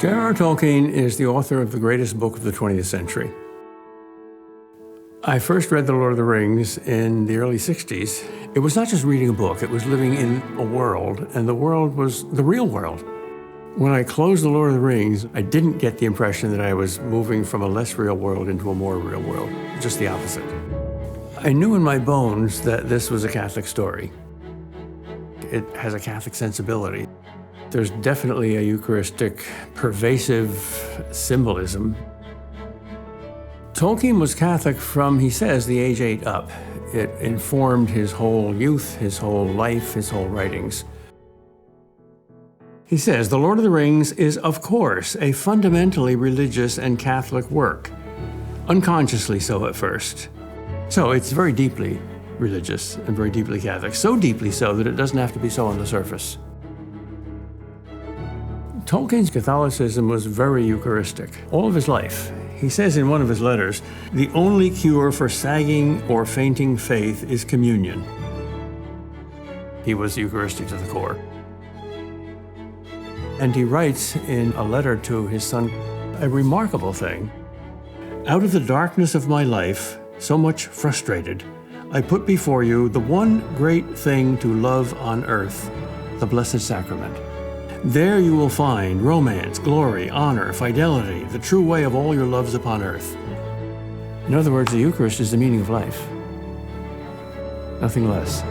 J.R.R. Tolkien is the author of the greatest book of the 20th century. I first read The Lord of the Rings in the early 60s. It was not just reading a book, it was living in a world, and the world was the real world. When I closed The Lord of the Rings, I didn't get the impression that I was moving from a less real world into a more real world, just the opposite. I knew in my bones that this was a Catholic story. It has a Catholic sensibility. There's definitely a Eucharistic, pervasive symbolism. Tolkien was Catholic from, he says, the age 8 up. It informed his whole youth, his whole life, his whole writings. He says, The Lord of the Rings is, of course, a fundamentally religious and Catholic work, unconsciously so at first. So it's very deeply religious and very deeply Catholic, so deeply so that it doesn't have to be so on the surface. Tolkien's Catholicism was very Eucharistic all of his life. He says in one of his letters, the only cure for sagging or fainting faith is communion. He was Eucharistic to the core. And he writes in a letter to his son a remarkable thing. Out of the darkness of my life, so much frustrated, I put before you the one great thing to love on earth, the Blessed Sacrament. There you will find romance, glory, honor, fidelity, the true way of all your loves upon earth. In other words, the Eucharist is the meaning of life. Nothing less.